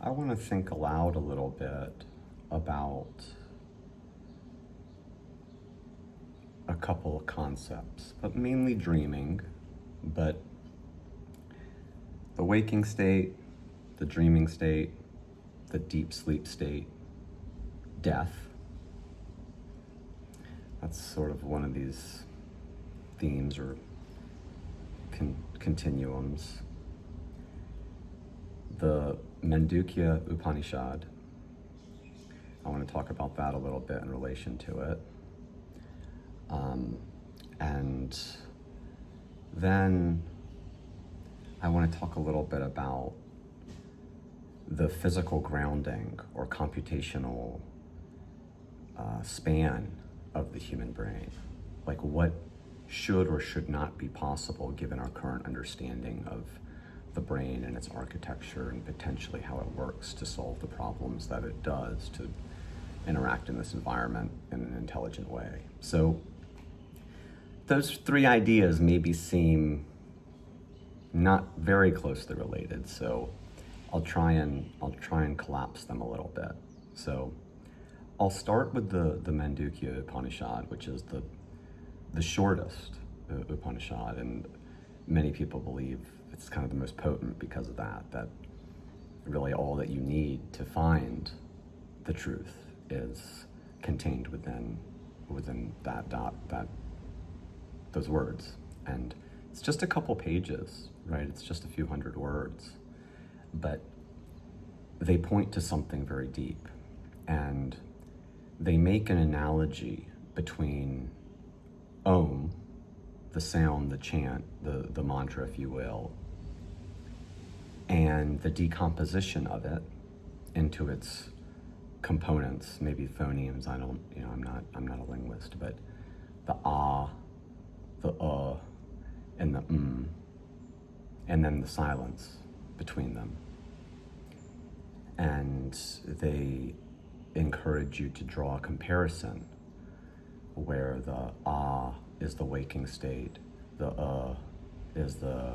I want to think aloud a little bit about a couple of concepts, but mainly dreaming, but the waking state, the dreaming state, the deep sleep state, death. That's sort of one of these themes or continuums. The Mandukya Upanishad, I want to talk about that a little bit in relation to it. And then I want to talk a little bit about the physical grounding or computational span of the human brain. Like what should or should not be possible given our current understanding of the brain and its architecture and potentially how it works to solve the problems that it does to interact in this environment in an intelligent way. So those three ideas maybe seem not very closely related, so I'll try and collapse them a little bit. So I'll start with the Mandukya Upanishad, which is the shortest Upanishad, and many people believe it's kind of the most potent because of that really all that you need to find the truth is contained within those words. And it's just a couple pages, right? It's just a few hundred words, but they point to something very deep, and they make an analogy between Om, the sound, the chant, the mantra, if you will, and the decomposition of it into its components, maybe phonemes. I'm not a linguist, but the ah, the and the and then the silence between them. And they encourage you to draw a comparison where the ah is the waking state, the is the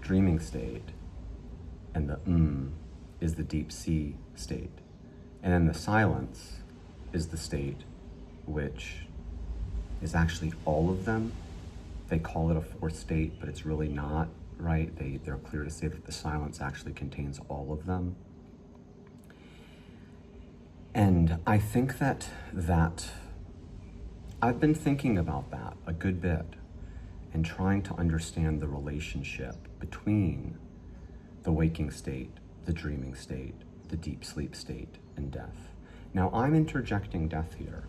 dreaming state, and the is the deep sea state. And then the silence is the state which is actually all of them. They call it a fourth state, but it's really not, right? They're clear to say that the silence actually contains all of them. And I think that I've been thinking about that a good bit and trying to understand the relationship between the waking state, the dreaming state, the deep sleep state, and death. Now, I'm interjecting death here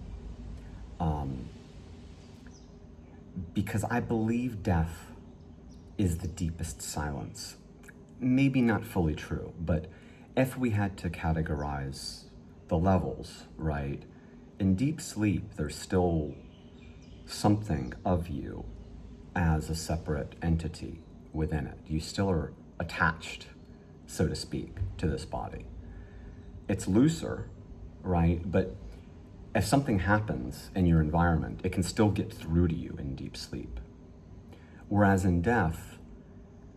because I believe death is the deepest silence. Maybe not fully true, but if we had to categorize the levels, right? In deep sleep, there's still something of you as a separate entity within it. You still are attached, so to speak, to this body. It's looser, right? But if something happens in your environment, it can still get through to you in deep sleep. Whereas in death,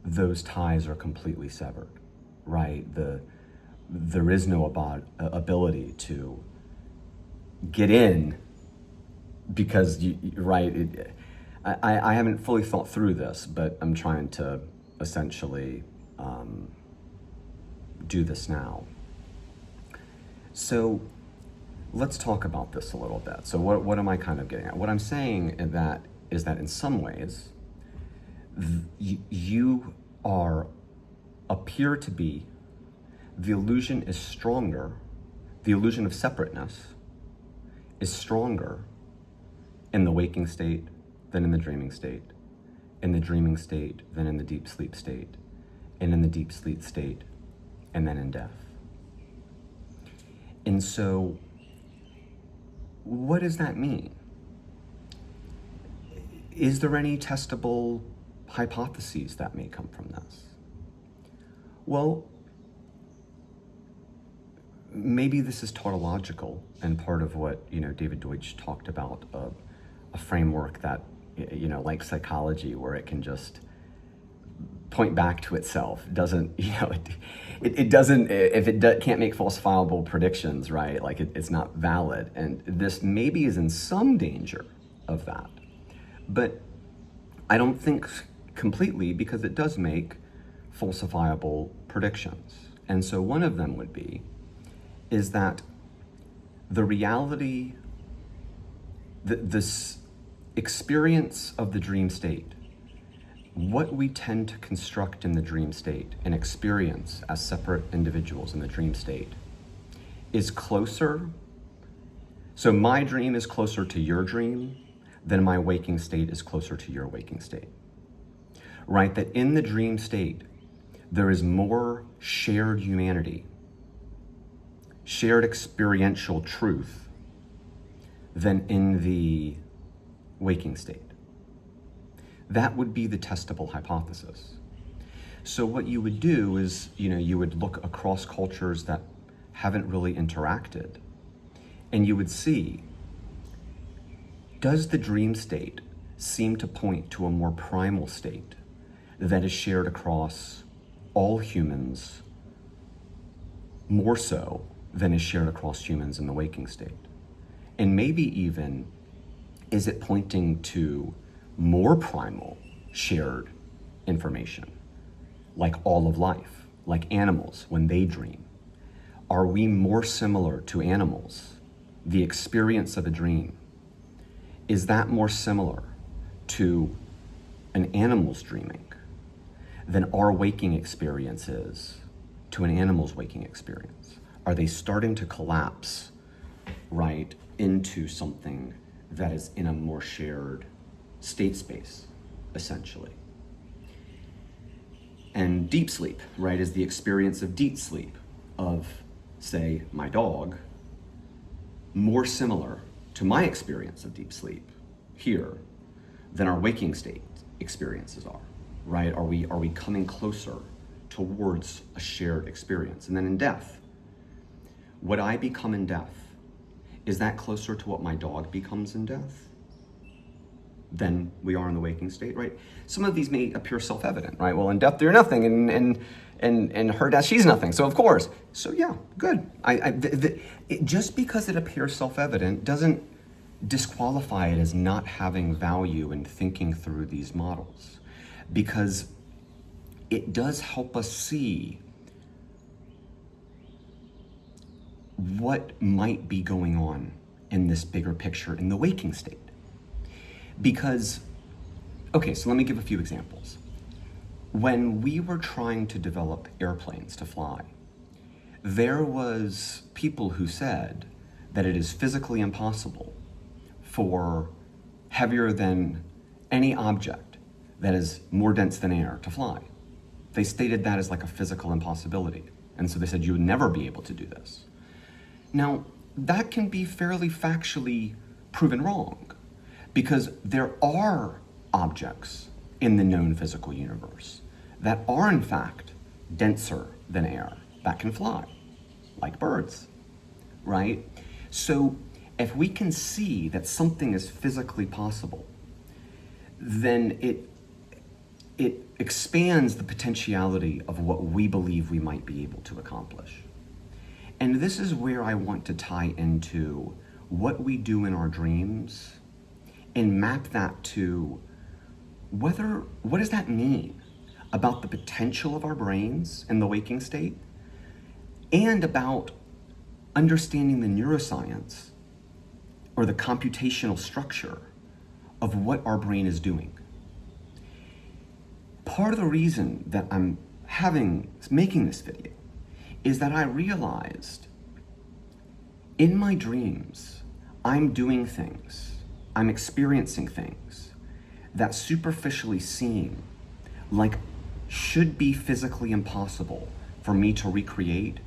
those ties are completely severed, right? There is no ability to get in because I haven't fully thought through this, but I'm trying to essentially do this now. So let's talk about this a little bit. So what am I kind of getting at? What I'm saying is that in some ways, you appear to be, the illusion is stronger, the illusion of separateness is stronger in the waking state than in the dreaming state, in the dreaming state than in the deep sleep state, and in the deep sleep state, and then in death. And so, what does that mean? Is there any testable hypotheses that may come from this? Well, maybe this is tautological and part of what David Deutsch talked about, a framework that like psychology, where it can just point back to itself. Doesn't, it doesn't, if it can't make falsifiable predictions, right? Like it's not valid. And this maybe is in some danger of that. But I don't think completely, because it does make falsifiable predictions. And so one of them would be, is that the reality, this experience of the dream state, what we tend to construct in the dream state and experience as separate individuals in the dream state is closer. So my dream is closer to your dream than my waking state is closer to your waking state, right? That in the dream state, there is more shared humanity, shared experiential truth than in the waking state. That would be the testable hypothesis. So what you would do is, you would look across cultures that haven't really interacted, and you would see, does the dream state seem to point to a more primal state that is shared across all humans more so than is shared across humans in the waking state? And maybe even, is it pointing to more primal shared information, like all of life, like animals when they dream? Are we more similar to animals? The experience of a dream, is that more similar to an animal's dreaming than our waking experience is to an animal's waking experience? Are they starting to collapse, right, into something that is in a more shared state space, essentially? And deep sleep, right, is the experience of deep sleep of, say, my dog, more similar to my experience of deep sleep here than our waking state experiences are, right? Are we coming closer towards a shared experience? And then in death, what I become in death, is that closer to what my dog becomes in death than we are in the waking state, right? Some of these may appear self-evident, right? Well, in death, you're nothing, and her death, she's nothing. So of course, so yeah, good. Just because it appears self-evident doesn't disqualify it as not having value in thinking through these models, because it does help us see what might be going on in this bigger picture in the waking state. Because, okay, so let me give a few examples. When we were trying to develop airplanes to fly, there was people who said that it is physically impossible for heavier than any object that is more dense than air to fly. They stated that as like a physical impossibility. And so they said you would never be able to do this. Now, that can be fairly factually proven wrong, because there are objects in the known physical universe that are in fact denser than air that can fly, like birds, right? So if we can see that something is physically possible, then it expands the potentiality of what we believe we might be able to accomplish. And this is where I want to tie into what we do in our dreams and map that to what does that mean about the potential of our brains in the waking state, and about understanding the neuroscience or the computational structure of what our brain is doing. Part of the reason that I'm making this video is that I realized in my dreams, I'm doing things, I'm experiencing things that superficially seem like should be physically impossible for me to recreate,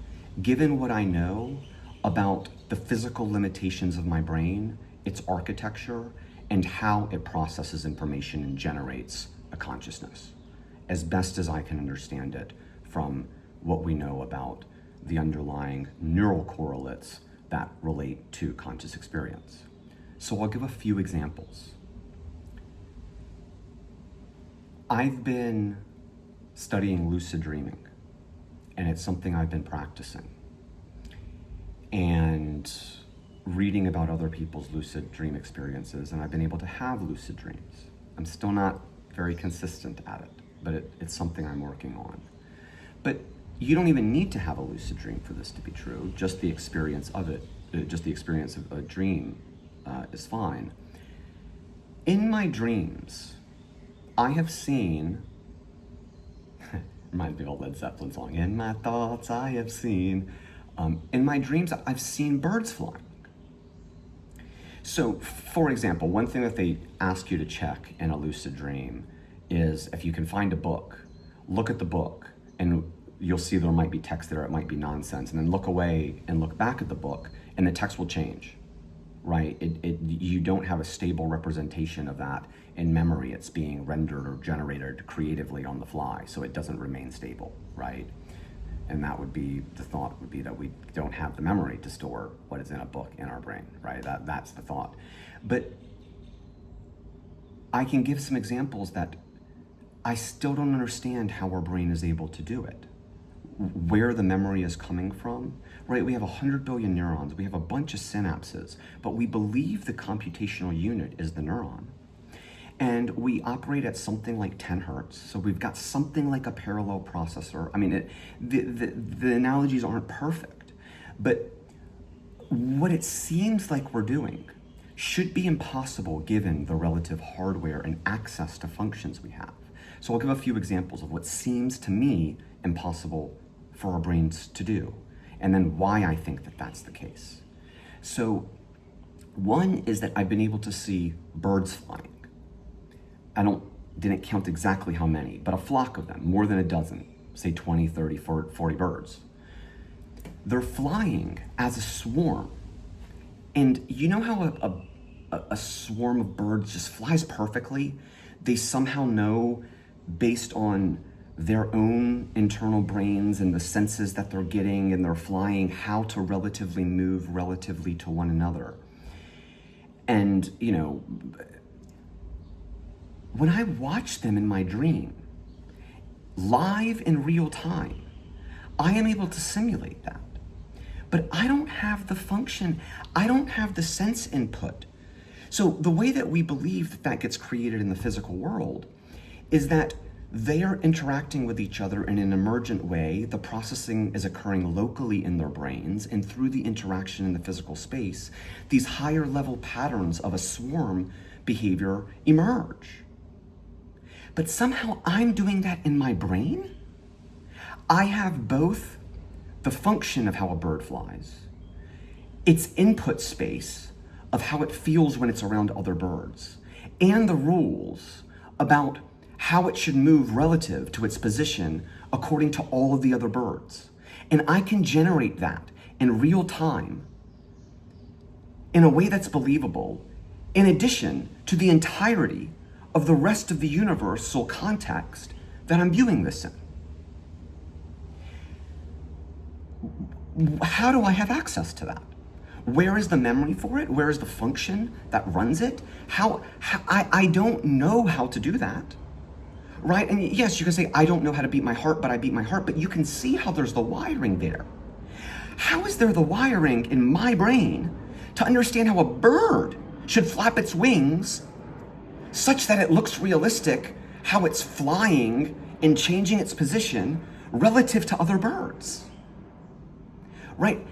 given what I know about the physical limitations of my brain, its architecture, and how it processes information and generates a consciousness, as best as I can understand it from what we know about the underlying neural correlates that relate to conscious experience. So I'll give a few examples. I've been studying lucid dreaming, and it's something I've been practicing. And reading about other people's lucid dream experiences, and I've been able to have lucid dreams. I'm still not very consistent at it, but it's something I'm working on. But you don't even need to have a lucid dream for this to be true. Just the experience of it, just the experience of a dream is fine. In my dreams, I have seen, reminds me of a Led Zeppelin song, in my thoughts I have seen, in my dreams I've seen birds flying. So, for example, one thing that they ask you to check in a lucid dream is if you can find a book, look at the book, and you'll see there might be text there, it might be nonsense, and then look away and look back at the book, and the text will change, right? You don't have a stable representation of that in memory. It's being rendered or generated creatively on the fly, so it doesn't remain stable, right? And that would be, the thought would be that we don't have the memory to store what is in a book in our brain, right? That's the thought. But I can give some examples that I still don't understand how our brain is able to do it. Where the memory is coming from, right? We have 100 billion neurons, we have a bunch of synapses, but we believe the computational unit is the neuron. And we operate at something like 10 hertz. So we've got something like a parallel processor. I mean, the analogies aren't perfect, but what it seems like we're doing should be impossible given the relative hardware and access to functions we have. So I'll give a few examples of what seems to me impossible for our brains to do, and then why I think that that's the case. So one is that I've been able to see birds flying. Didn't count exactly how many, but a flock of them, more than a dozen, say 20, 30, 40 birds. They're flying as a swarm. And you know how a swarm of birds just flies perfectly? They somehow know, based on their own internal brains and the senses that they're getting and they're flying, how to relatively move relatively to one another. And, you know, when I watch them in my dream, live in real time, I am able to simulate that. But I don't have the function, I don't have the sense input. So the way that we believe that that gets created in the physical world is that they are interacting with each other in an emergent way. The processing is occurring locally in their brains, and through the interaction in the physical space, these higher level patterns of a swarm behavior emerge. But somehow I'm doing that in my brain. I have both the function of how a bird flies, its input space of how it feels when it's around other birds, and the rules about how it should move relative to its position according to all of the other birds. And I can generate that in real time in a way that's believable, in addition to the entirety of the rest of the universal context that I'm viewing this in. How do I have access to that? Where is the memory for it? Where is the function that runs it? I don't know how to do that, right? And yes, you can say, I don't know how to beat my heart, but I beat my heart, but you can see how there's the wiring there. How is there the wiring in my brain to understand how a bird should flap its wings such that it looks realistic, how it's flying and changing its position relative to other birds, right?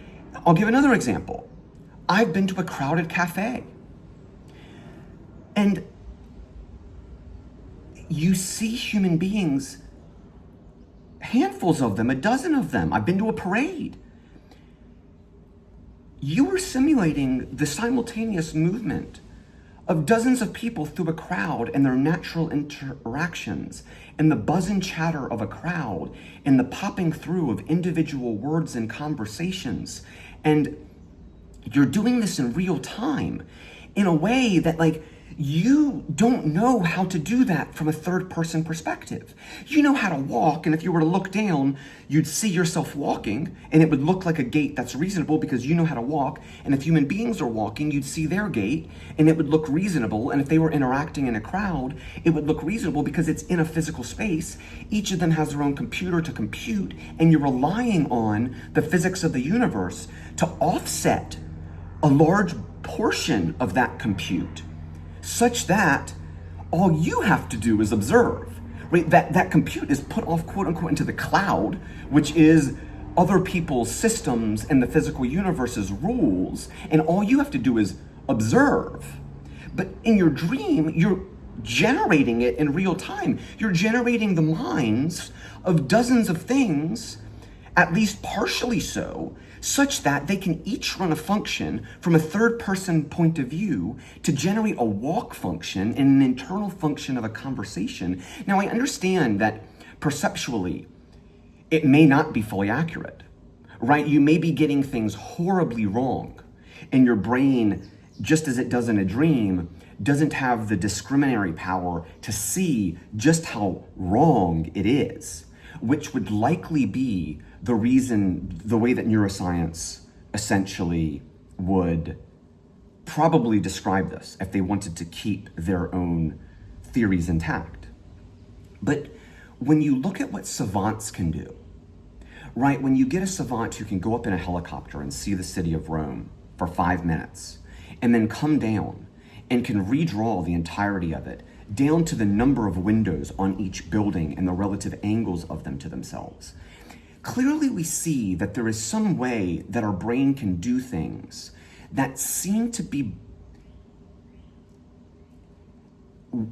I'll give another example. I've been to a crowded cafe, and you see human beings, handfuls of them, a dozen of them. I've been to a parade. You are simulating the simultaneous movement of dozens of people through a crowd and their natural interactions, and the buzz and chatter of a crowd, and the popping through of individual words and conversations. And you're doing this in real time in a way that, like, you don't know how to do that from a third-person perspective. You know how to walk, and if you were to look down, you'd see yourself walking, and it would look like a gait that's reasonable because you know how to walk. And if human beings are walking, you'd see their gait, and it would look reasonable. And if they were interacting in a crowd, it would look reasonable because it's in a physical space. Each of them has their own computer to compute, and you're relying on the physics of the universe to offset a large portion of that compute, such that all you have to do is observe, right? That compute is put off, quote unquote, into the cloud, which is other people's systems and the physical universe's rules, and all you have to do is observe. But in your dream, you're generating it in real time. You're generating the minds of dozens of things, at least partially so, such that they can each run a function from a third-person point of view to generate a walk function and an internal function of a conversation. Now, I understand that perceptually, it may not be fully accurate, right? You may be getting things horribly wrong, and your brain, just as it does in a dream, doesn't have the discriminatory power to see just how wrong it is, which would likely be the reason, the way that neuroscience essentially would probably describe this if they wanted to keep their own theories intact. But when you look at what savants can do, right? When you get a savant who can go up in a helicopter and see the city of Rome for 5 minutes and then come down and can redraw the entirety of it down to the number of windows on each building and the relative angles of them to themselves. Clearly, we see that there is some way that our brain can do things that seem to be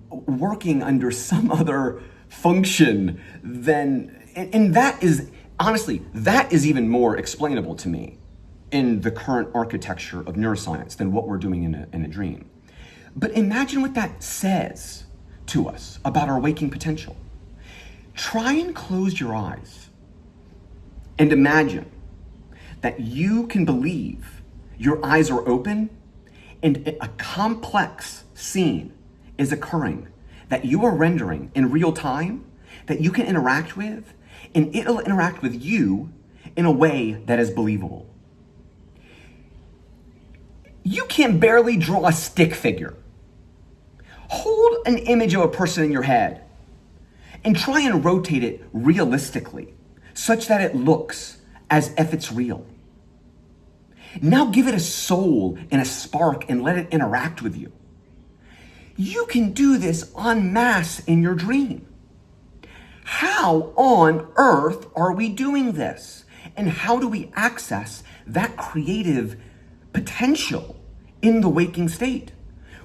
working under some other function than, and that is, honestly, that is even more explainable to me in the current architecture of neuroscience than what we're doing in a dream. But imagine what that says to us about our waking potential. Try and close your eyes and imagine that you can believe your eyes are open and a complex scene is occurring that you are rendering in real time, that you can interact with, and it'll interact with you in a way that is believable. You can barely draw a stick figure. Hold an image of a person in your head and try and rotate it realistically, such that it looks as if it's real. Now give it a soul and a spark and let it interact with you. You can do this en masse in your dream. How on earth are we doing this? And how do we access that creative potential in the waking state?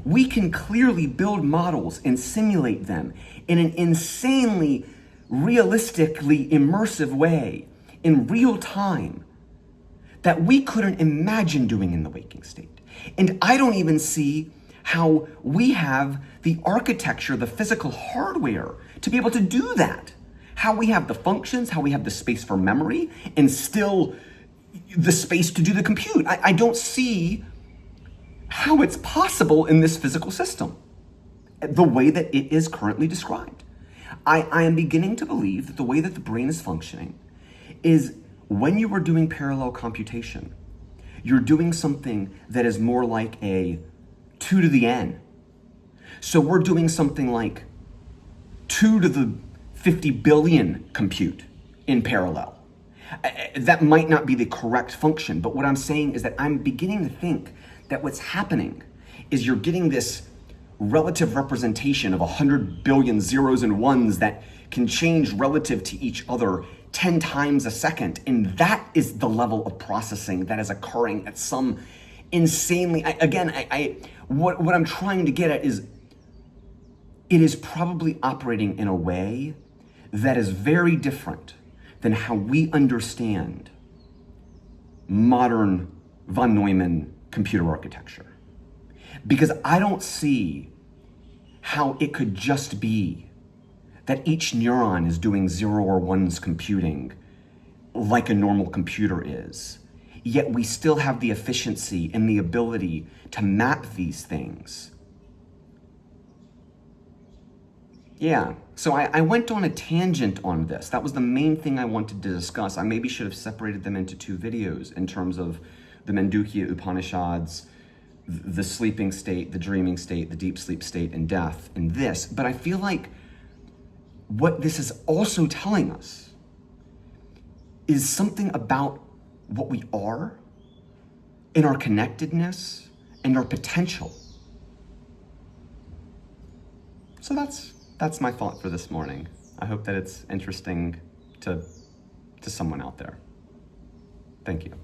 We can clearly build models and simulate them in an insanely realistically immersive way in real time that we couldn't imagine doing in the waking state. And I don't even see how we have the architecture, the physical hardware to be able to do that. How we have the functions, how we have the space for memory, and still the space to do the compute. I don't see how it's possible in this physical system, the way that it is currently described. I am beginning to believe that the way that the brain is functioning is when you are doing parallel computation, you're doing something that is more like a 2 to the n. So we're doing something like 2 to the 50 billion compute in parallel. That might not be the correct function, but what I'm saying is that I'm beginning to think that what's happening is you're getting this relative representation of 100 billion zeros and ones that can change relative to each other 10 times a second. And that is the level of processing that is occurring at some insanely, what I'm trying to get at is it is probably operating in a way that is very different than how we understand modern von Neumann computer architecture. Because I don't see how it could just be that each neuron is doing 0 or 1s computing like a normal computer is. Yet we still have the efficiency and the ability to map these things Yeah, so I went on a tangent on this. That was the main thing I wanted to discuss. I maybe should have separated them into two videos in terms of the Mandukya Upanishads, the sleeping state, the dreaming state, the deep sleep state, and death, and this. But I feel like what this is also telling us is something about what we are, and our connectedness, and our potential. So that's my thought for this morning. I hope that it's interesting to someone out there. Thank you.